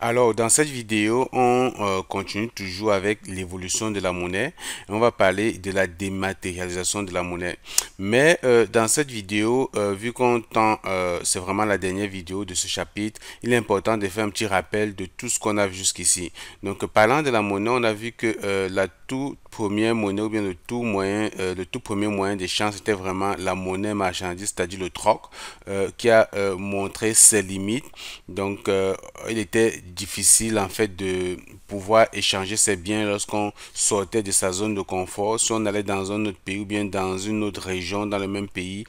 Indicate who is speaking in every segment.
Speaker 1: Alors, dans cette vidéo, on continue toujours avec l'évolution de la monnaie. On va parler de la dématérialisation de la monnaie. Mais dans cette vidéo, vu qu'on tend, c'est vraiment la dernière vidéo de ce chapitre, il est important de faire un petit rappel de tout ce qu'on a vu jusqu'ici. Donc, parlant de la monnaie, on a vu que la toute première monnaie ou bien le tout premier moyen d'échange, c'était vraiment la monnaie marchandise, c'est-à-dire le troc, qui a montré ses limites. Donc, il était difficile en fait de pouvoir échanger ses biens lorsqu'on sortait de sa zone de confort. Si on allait dans un autre pays ou bien dans une autre région, dans le même pays,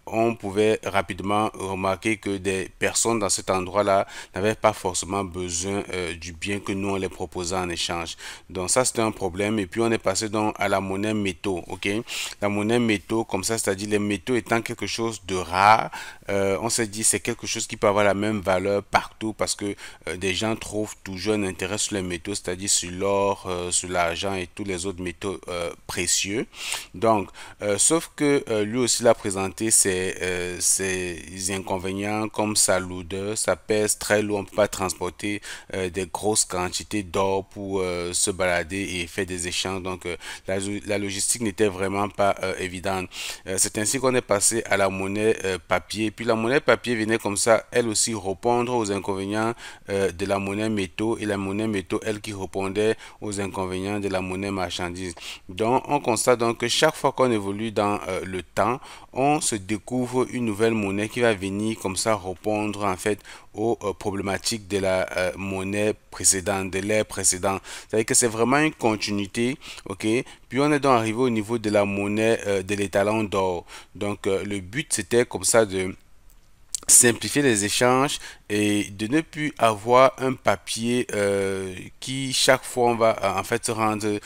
Speaker 1: on pouvait rapidement remarquer que des personnes dans cet endroit-là n'avaient pas forcément besoin du bien que nous on les proposait en échange. Donc ça c'était un problème. Et puis on est passé donc à la monnaie métaux, ok? La monnaie métaux comme ça, c'est-à-dire les métaux étant quelque chose de rare, on s'est dit c'est quelque chose qui peut avoir la même valeur partout parce que des gens trouvent toujours un intérêt sur les métaux, c'est-à-dire sur l'or, sur l'argent et tous les autres métaux précieux. Donc, sauf que lui aussi l'a présenté ses inconvénients comme sa lourdeur, ça pèse très lourd, on ne peut pas transporter des grosses quantités d'or pour se balader et faire des échanges. Donc, la logistique n'était vraiment pas évidente. C'est ainsi qu'on est passé à la monnaie papier. Puis la monnaie papier venait comme ça, elle aussi, répondre aux inconvénients de la monnaie métaux et la monnaie métaux, elle qui répondait aux inconvénients de la monnaie marchandise. Donc, on constate donc que chaque fois qu'on évolue dans le temps, on se découvre une nouvelle monnaie qui va venir comme ça répondre en fait aux problématiques de la monnaie précédente, de l'ère précédente. C'est-à-dire que c'est vraiment une continuité, ok? Puis on est donc arrivé au niveau de la monnaie de l'étalon d'or. Donc le but c'était comme ça de simplifier les échanges et de ne plus avoir un papier qui chaque fois on va en fait se rendre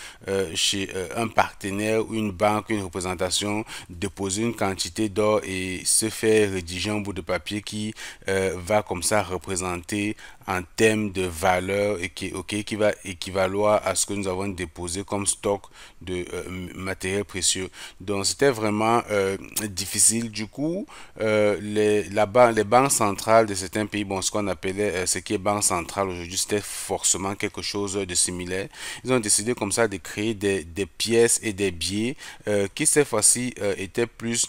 Speaker 1: chez un partenaire ou une banque, une représentation, déposer une quantité d'or et se faire rédiger un bout de papier qui va comme ça représenter en termes de valeur et qui va équivaloir à ce que nous avons déposé comme stock de matériel précieux. Donc c'était vraiment difficile. Du coup, les banques centrales de certains pays, bon, ce qu'on appelait, ce qui est banque centrale aujourd'hui, c'était forcément quelque chose de similaire. Ils ont décidé comme ça de créer des pièces et des billets qui cette fois-ci étaient plus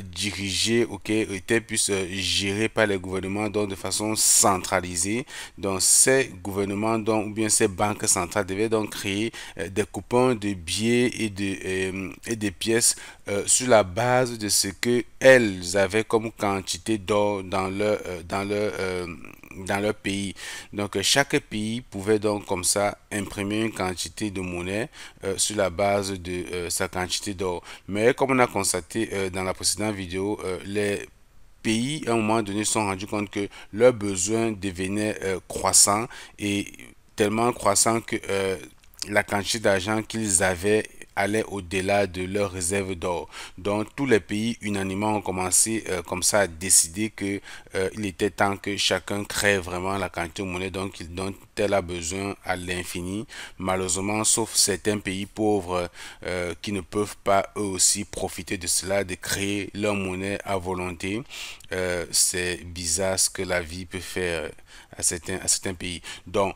Speaker 1: dirigés, ok, étaient plus gérés par les gouvernements, donc de façon centralisée. Donc ces gouvernements, donc, ou bien ces banques centrales devaient donc créer des coupons de billets et des pièces sur la base de ce que elles avaient comme quantité d'or dans leur pays. Donc chaque pays pouvait donc comme ça imprimer une quantité de monnaie sur la base de sa quantité d'or. Mais comme on a constaté dans la précédente vidéo, les pays à un moment donné se sont rendus compte que leurs besoins devenaient croissants et tellement croissants que la quantité d'argent qu'ils avaient allait au-delà de leurs réserves d'or. Donc tous les pays unanimement ont commencé comme ça à décider que il était temps que chacun crée vraiment la quantité de monnaie dont elle a besoin à l'infini. Malheureusement, sauf certains pays pauvres qui ne peuvent pas eux aussi profiter de cela, de créer leur monnaie à volonté. C'est bizarre ce que la vie peut faire à certains pays. Donc,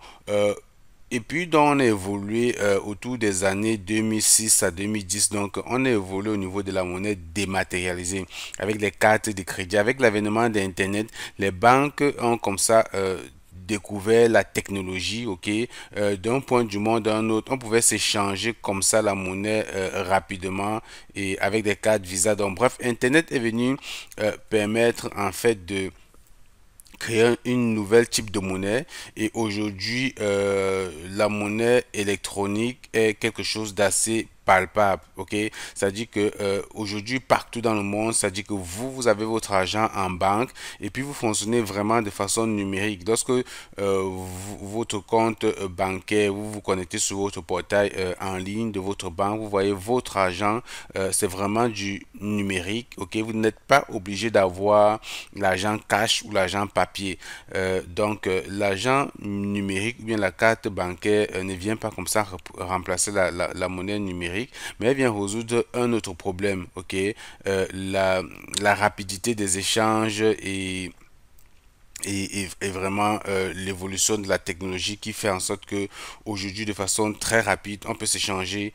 Speaker 1: et puis, donc, on a évolué autour des années 2006 à 2010. Donc, on a évolué au niveau de la monnaie dématérialisée avec les cartes de crédit. Avec l'avènement d'Internet, les banques ont comme ça découvert la technologie, ok, d'un point du monde à un autre. On pouvait s'échanger comme ça la monnaie rapidement et avec des cartes Visa. Donc, bref, Internet est venu permettre en fait de créer une nouvelle type de monnaie et aujourd'hui la monnaie électronique est quelque chose d'assez palpable, ok? C'est-à-dire que aujourd'hui partout dans le monde, c'est-à-dire que vous avez votre argent en banque et puis vous fonctionnez vraiment de façon numérique. Lorsque votre compte bancaire, vous vous connectez sur votre portail en ligne de votre banque, vous voyez votre argent, c'est vraiment du numérique, ok? Vous n'êtes pas obligé d'avoir l'argent cash ou l'argent papier. Donc l'argent numérique ou bien la carte bancaire ne vient pas comme ça remplacer la monnaie numérique, mais elle vient résoudre un autre problème, ok? La rapidité des échanges et et vraiment l'évolution de la technologie qui fait en sorte que aujourd'hui de façon très rapide on peut s'échanger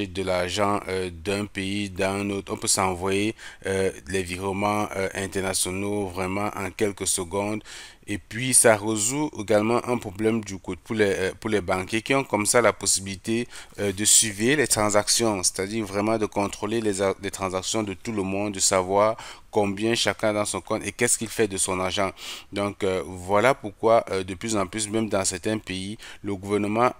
Speaker 1: de l'argent d'un pays dans un autre, on peut s'envoyer les virements internationaux vraiment en quelques secondes. Et puis, ça résout également un problème du coup pour les banquiers qui ont comme ça la possibilité de suivre les transactions, c'est-à-dire vraiment de contrôler les transactions de tout le monde, de savoir combien chacun dans son compte et qu'est-ce qu'il fait de son argent. Donc, voilà pourquoi de plus en plus, même dans certains pays, le gouvernement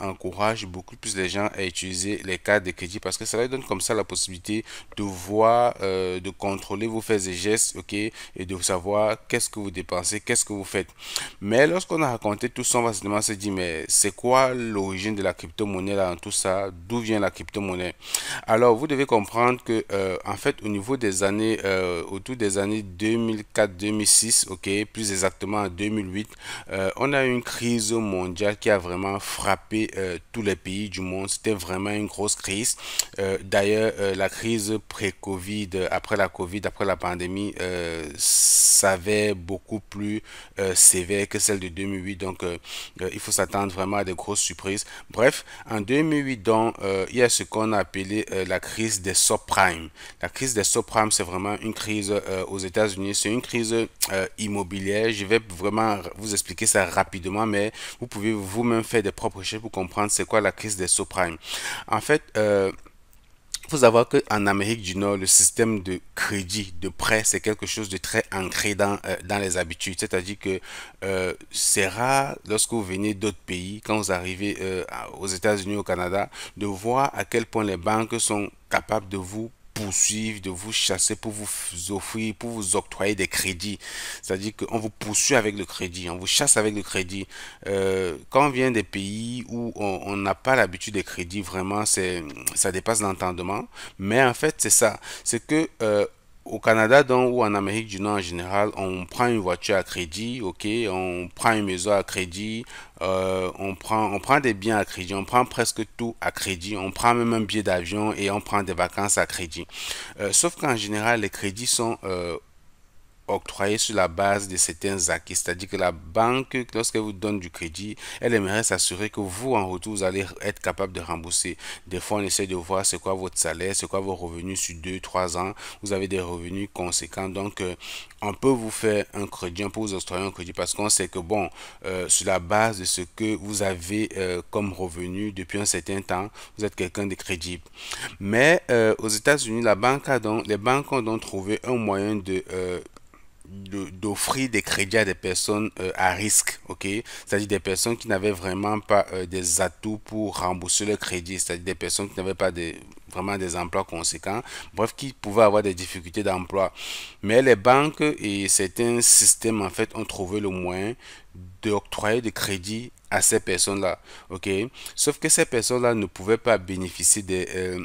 Speaker 1: encourage beaucoup plus les gens à utiliser les cartes de crédit parce que ça leur donne comme ça la possibilité de voir, de contrôler vos faits et gestes, ok, et de savoir qu'est-ce que vous dépensez, qu'est-ce que vous faites. Mais lorsqu'on a raconté tout ça, on va seulement se dire, mais c'est quoi l'origine de la crypto-monnaie là, dans tout ça? D'où vient la crypto-monnaie? Alors, vous devez comprendre que, en fait, au niveau des années, autour des années 2004-2006, ok, plus exactement en 2008, on a eu une crise mondiale qui a vraiment frappé tous les pays du monde. C'était vraiment une grosse crise. D'ailleurs, la crise pré-Covid, après la Covid, après la pandémie, s'avait beaucoup plus sévère que celle de 2008. Donc, il faut s'attendre vraiment à de grosses surprises. Bref, en 2008, donc, il y a ce qu'on a appelé la crise des subprimes. La crise des subprimes, c'est vraiment une crise aux États-Unis. C'est une crise immobilière. Je vais vraiment vous expliquer ça rapidement, mais vous pouvez vous-même faire des propres recherches pour comprendre c'est quoi la crise des subprimes. En fait, il faut savoir qu'en Amérique du Nord, le système de crédit, de prêt, c'est quelque chose de très ancré dans les habitudes. C'est-à-dire que c'est rare, lorsque vous venez d'autres pays, quand vous arrivez aux États-Unis, au Canada, de voir à quel point les banques sont capables de vous poursuivre, de vous chasser pour vous offrir, pour vous octroyer des crédits. C'est-à-dire qu'on vous poursuit avec le crédit, on vous chasse avec le crédit. Quand on vient des pays où on n'a pas l'habitude des crédits, vraiment, ça dépasse l'entendement. Mais en fait, c'est ça. C'est que au Canada donc, ou en Amérique du Nord en général, on prend une voiture à crédit, ok, on prend une maison à crédit, on prend des biens à crédit, on prend presque tout à crédit, on prend même un billet d'avion et on prend des vacances à crédit. Sauf qu'en général, les crédits sont octroyé sur la base de certains acquis. C'est-à-dire que la banque, lorsqu'elle vous donne du crédit, elle aimerait s'assurer que vous, en retour, vous allez être capable de rembourser. Des fois, on essaie de voir c'est quoi votre salaire, c'est quoi vos revenus sur 2, 3 ans. Vous avez des revenus conséquents. Donc, on peut vous faire un crédit, on peut vous octroyer un crédit parce qu'on sait que, bon, sur la base de ce que vous avez comme revenu depuis un certain temps, vous êtes quelqu'un de crédible. Mais aux États-Unis, les banques ont donc trouvé un moyen d'offrir des crédits à des personnes à risque, ok? C'est-à-dire des personnes qui n'avaient vraiment pas des atouts pour rembourser le crédit, c'est-à-dire des personnes qui n'avaient pas vraiment des emplois conséquents, bref, qui pouvaient avoir des difficultés d'emploi. Mais les banques et certains systèmes, en fait, ont trouvé le moyen d'octroyer des crédits à ces personnes-là, ok? Sauf que ces personnes-là ne pouvaient pas bénéficier des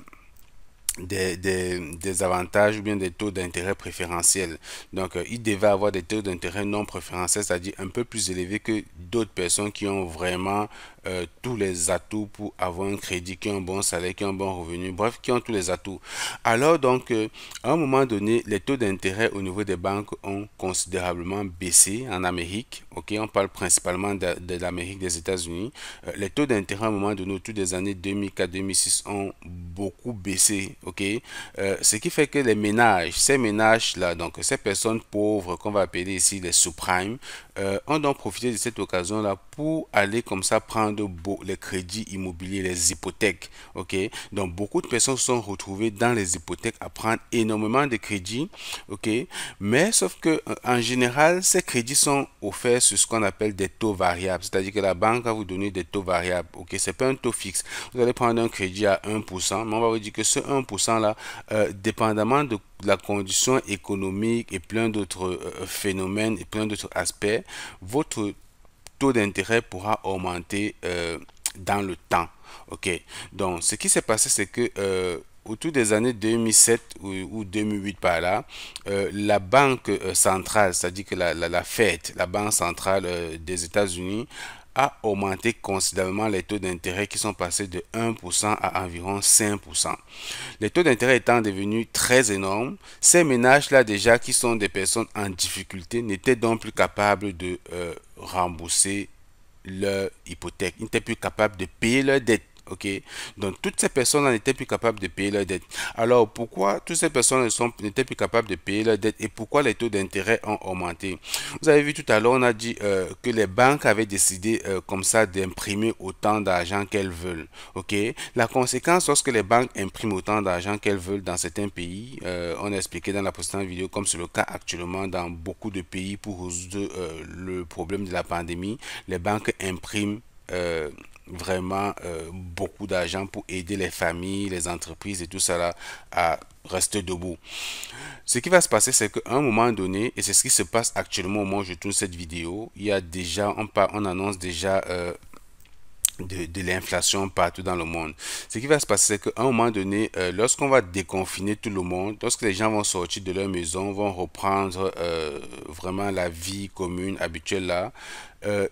Speaker 1: avantages ou bien des taux d'intérêt préférentiels. Donc, il devait avoir des taux d'intérêt non préférentiels, c'est-à-dire un peu plus élevés que d'autres personnes qui ont vraiment tous les atouts pour avoir un crédit, qui ont un bon salaire, qui ont un bon revenu, bref, qui ont tous les atouts. Alors, donc, à un moment donné, les taux d'intérêt au niveau des banques ont considérablement baissé en Amérique. Ok, on parle principalement de l'Amérique, des États-Unis. Les taux d'intérêt à un moment donné, autour des années 2004-2006, ont beaucoup baissé. Ok, ce qui fait que les ménages, ces ménages-là, donc ces personnes pauvres qu'on va appeler ici les subprimes, ont donc profité de cette occasion-là pour aller comme ça prendre les crédits immobiliers, les hypothèques. Ok, donc beaucoup de personnes se sont retrouvées dans les hypothèques à prendre énormément de crédits. Ok, mais sauf que en général, ces crédits sont offerts sur ce qu'on appelle des taux variables, c'est-à-dire que la banque va vous donner des taux variables. Ok, c'est pas un taux fixe. Vous allez prendre un crédit à 1%, mais on va vous dire que ce 1% là, dépendamment de la condition économique et plein d'autres phénomènes et plein d'autres aspects, votre taux d'intérêt pourra augmenter dans le temps. Ok, donc ce qui s'est passé, c'est que autour des années 2007 ou 2008 par là, la banque centrale, c'est-à-dire que la Fed, la banque centrale des États-Unis, a augmenté considérablement les taux d'intérêt qui sont passés de 1% à environ 5%. Les taux d'intérêt étant devenus très énormes, ces ménages-là déjà qui sont des personnes en difficulté n'étaient donc plus capables de rembourser leur hypothèque. Ils n'étaient plus capables de payer leurs dettes. Ok, donc toutes ces personnes n'étaient plus capables de payer leurs dettes. Alors pourquoi toutes ces personnes n'étaient plus capables de payer leurs dettes et pourquoi les taux d'intérêt ont augmenté? Vous avez vu tout à l'heure, on a dit que les banques avaient décidé comme ça d'imprimer autant d'argent qu'elles veulent. Ok, la conséquence lorsque les banques impriment autant d'argent qu'elles veulent dans certains pays, on a expliqué dans la précédente vidéo, comme c'est le cas actuellement dans beaucoup de pays pour résoudre le problème de la pandémie, les banques impriment vraiment beaucoup d'argent pour aider les familles, les entreprises et tout ça là à rester debout. Ce qui va se passer, c'est qu'à un moment donné, et c'est ce qui se passe actuellement au moment où je tourne cette vidéo, il y a déjà, on annonce déjà de l'inflation partout dans le monde. Ce qui va se passer, c'est qu'à un moment donné, lorsqu'on va déconfiner tout le monde, lorsque les gens vont sortir de leur maison, vont reprendre vraiment la vie commune, habituelle là,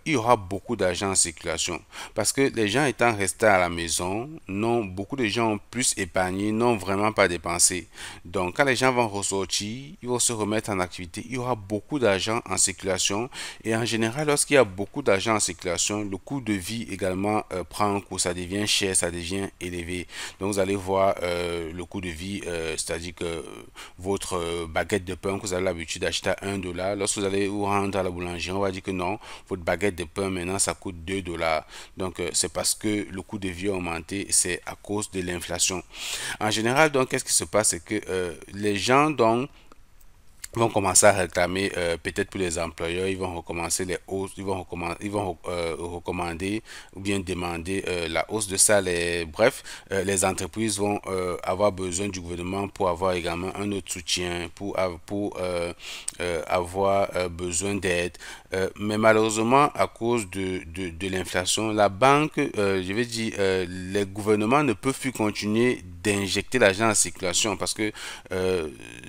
Speaker 1: il y aura beaucoup d'argent en circulation. Parce que les gens étant restés à la maison, non, beaucoup de gens ont plus épargné, n'ont vraiment pas dépensé. Donc, quand les gens vont ressortir, ils vont se remettre en activité. Il y aura beaucoup d'argent en circulation. Et en général, lorsqu'il y a beaucoup d'argent en circulation, le coût de vie également prend un coup. Ça devient cher, ça devient élevé. Donc, vous allez voir le coût de vie, c'est-à-dire que votre baguette de pain que vous avez l'habitude d'acheter à 1 $, lorsque vous allez vous rendre à la boulangerie, on va dire que non, votre baguette de pain maintenant ça coûte 2 $. Donc c'est parce que le coût de vie a augmenté, c'est à cause de l'inflation. En général, donc qu'est-ce qui se passe, c'est que les gens donc vont commencer à réclamer peut-être pour les employeurs, ils vont recommencer les hausses, recommander ou bien demander la hausse de salaire. Bref, les entreprises vont avoir besoin du gouvernement pour avoir également un autre soutien, pour avoir besoin d'aide. Mais malheureusement, à cause de l'inflation, la banque, je vais dire, les gouvernements ne peuvent plus continuer d'injecter l'argent en circulation parce que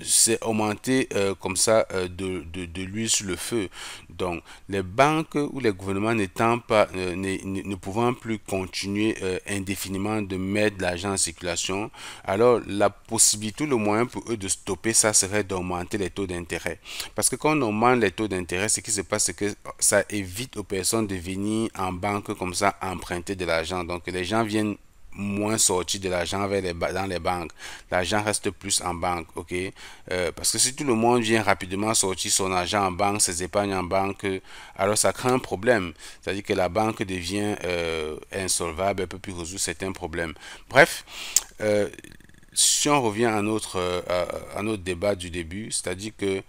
Speaker 1: c'est augmenté comme ça de l'huile sur le feu. Donc, les banques ou les gouvernements n'étant pas, ne pouvant plus continuer indéfiniment de mettre de l'argent en circulation, alors la possibilité, le moyen pour eux de stopper ça serait d'augmenter les taux d'intérêt. Parce que quand on augmente les taux d'intérêt, ce qui se passe, c'est que ça évite aux personnes de venir en banque comme ça emprunter de l'argent. Donc, les gens viennent moins sortir de l'argent dans les banques. L'argent reste plus en banque, ok? Parce que si tout le monde vient rapidement sortir son argent en banque, ses épargnes en banque, alors ça crée un problème. C'est-à-dire que la banque devient insolvable, elle peut plus résoudre certains problèmes. Bref, si on revient à notre débat du début, c'est-à-dire que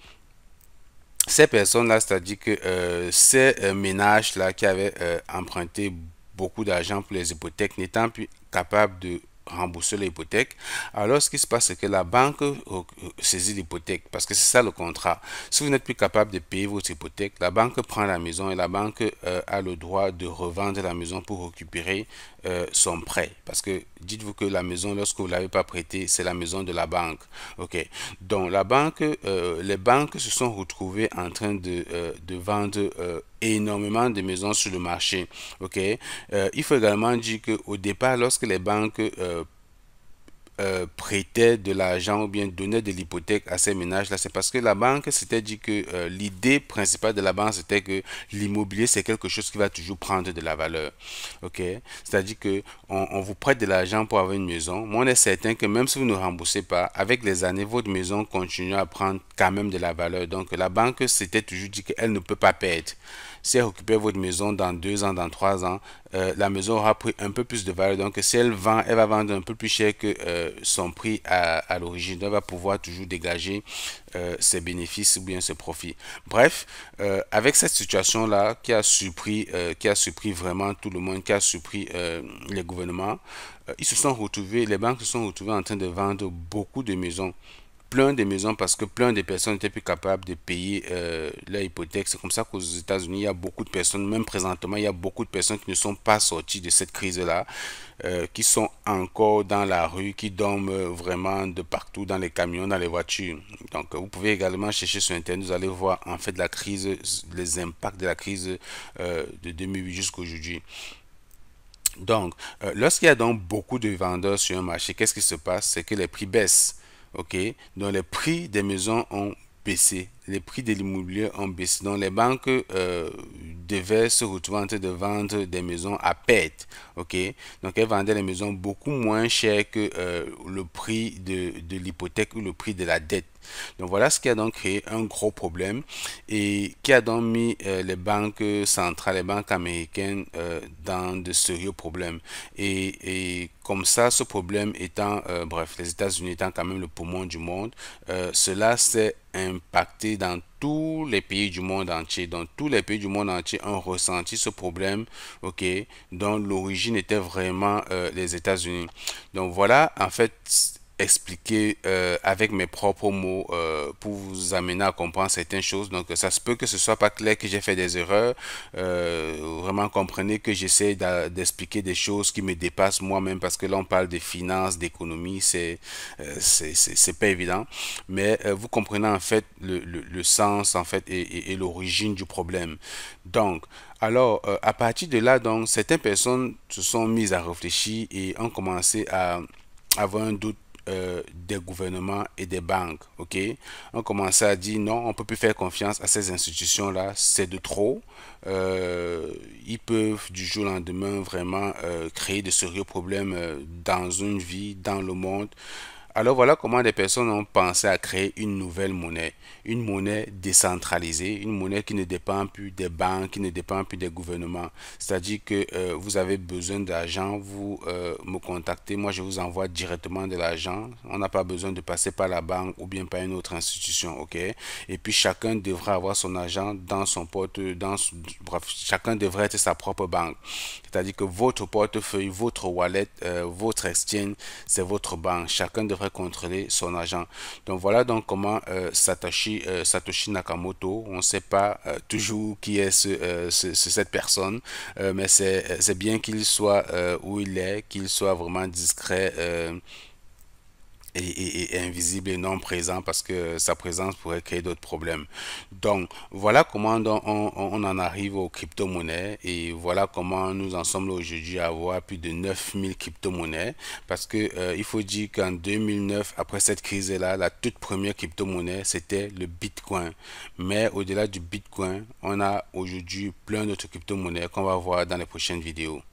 Speaker 1: ces personnes-là, c'est-à-dire que ces ménages-là qui avaient emprunté beaucoup d'argent pour les hypothèques n'étant plus capables de rembourser l'hypothèque, alors ce qui se passe, c'est que la banque saisit l'hypothèque, parce que c'est ça le contrat. Si vous n'êtes plus capable de payer votre hypothèque, la banque prend la maison et la banque a le droit de revendre la maison pour récupérer son prêt. Parce que dites-vous que la maison, lorsque vous ne l'avez pas prêtée, c'est la maison de la banque. Ok. Donc la banque, les banques se sont retrouvées en train de vendre énormément de maisons sur le marché. Ok. Il faut également dire qu'au départ, lorsque les banques prêtaient de l'argent ou bien donnaient de l'hypothèque à ces ménages-là, c'est parce que la banque s'était dit que l'idée principale de la banque, c'était que l'immobilier, c'est quelque chose qui va toujours prendre de la valeur. Ok? C'est-à-dire que on vous prête de l'argent pour avoir une maison, mais on est certain que même si vous ne remboursez pas, avec les années, votre maison continue à prendre quand même de la valeur. Donc la banque s'était toujours dit qu'elle ne peut pas perdre. Si elle récupère votre maison dans 2 ans, dans 3 ans, la maison aura pris un peu plus de valeur. Donc, si elle vend, elle va vendre un peu plus cher que son prix à l'origine. Elle va pouvoir toujours dégager ses bénéfices ou bien ses profits. Bref, avec cette situation-là qui a surpris vraiment tout le monde, qui a surpris les gouvernements, ils se sont retrouvés, les banques se sont retrouvées en train de vendre beaucoup de maisons plein de maisons parce que plein de personnes n'étaient plus capables de payer leur hypothèque. C'est comme ça qu'aux États-Unis, il y a beaucoup de personnes, même présentement, il y a beaucoup de personnes qui ne sont pas sorties de cette crise-là, qui sont encore dans la rue, qui dorment vraiment de partout, dans les camions, dans les voitures. Donc, vous pouvez également chercher sur Internet, vous allez voir en fait la crise, les impacts de la crise de 2008 jusqu'à aujourd'hui. Donc, lorsqu'il y a donc beaucoup de vendeurs sur un marché, qu'est-ce qui se passe? C'est que les prix baissent. OK? Donc, les prix des maisons ont baissé. Les prix de l'immobilier ont baissé. Donc, les banques devaient se retrouver en train de vendre des maisons à perte. OK? Donc, elles vendaient les maisons beaucoup moins cher que le prix de l'hypothèque ou le prix de la dette. Donc voilà ce qui a donc créé un gros problème et qui a donc mis les banques centrales, les banques américaines dans de sérieux problèmes. Et comme ça, ce problème étant, bref, les États-Unis étant quand même le poumon du monde, cela s'est impacté dans tous les pays du monde entier. Dans tous les pays du monde entier ont ressenti ce problème, ok, dont l'origine était vraiment les États-Unis. Donc voilà, en fait, expliquer avec mes propres mots pour vous amener à comprendre certaines choses. Donc ça se peut que ce soit pas clair, que j'ai fait des erreurs. Vraiment comprenez que j'essaie d'expliquer des choses qui me dépassent moi-même parce que là on parle de finances, d'économie, c'est pas évident. Mais vous comprenez en fait le sens en fait et l'origine du problème. Donc alors, à partir de là, donc, certaines personnes se sont mises à réfléchir et ont commencé à avoir un doute des gouvernements et des banques, ok? On commençait à dire non, on peut plus faire confiance à ces institutions-là, c'est de trop. Ils peuvent du jour au lendemain vraiment créer de sérieux problèmes dans une vie, dans le monde. Alors voilà comment des personnes ont pensé à créer une monnaie décentralisée, une monnaie qui ne dépend plus des banques, qui ne dépend plus des gouvernements. C'est-à-dire que vous avez besoin d'argent, vous me contactez, moi je vous envoie directement de l'argent. On n'a pas besoin de passer par la banque ou bien par une autre institution, ok? Et puis chacun devrait avoir son argent dans son porte, bref, chacun devrait être sa propre banque. C'est-à-dire que votre portefeuille, votre wallet, votre exchange, c'est votre banque. Chacun devrait contrôler son argent. Donc voilà donc comment Satoshi Nakamoto, on ne sait pas toujours qui est cette personne, mais c'est bien qu'il soit où il est, qu'il soit vraiment discret. Et invisible et non présent parce que sa présence pourrait créer d'autres problèmes. Donc, voilà comment on en arrive aux crypto-monnaies et voilà comment nous en sommes aujourd'hui à avoir plus de 9000 crypto-monnaies parce que il faut dire qu'en 2009, après cette crise-là, la toute première crypto-monnaie, c'était le Bitcoin. Mais au-delà du Bitcoin, on a aujourd'hui plein d'autres crypto-monnaies qu'on va voir dans les prochaines vidéos.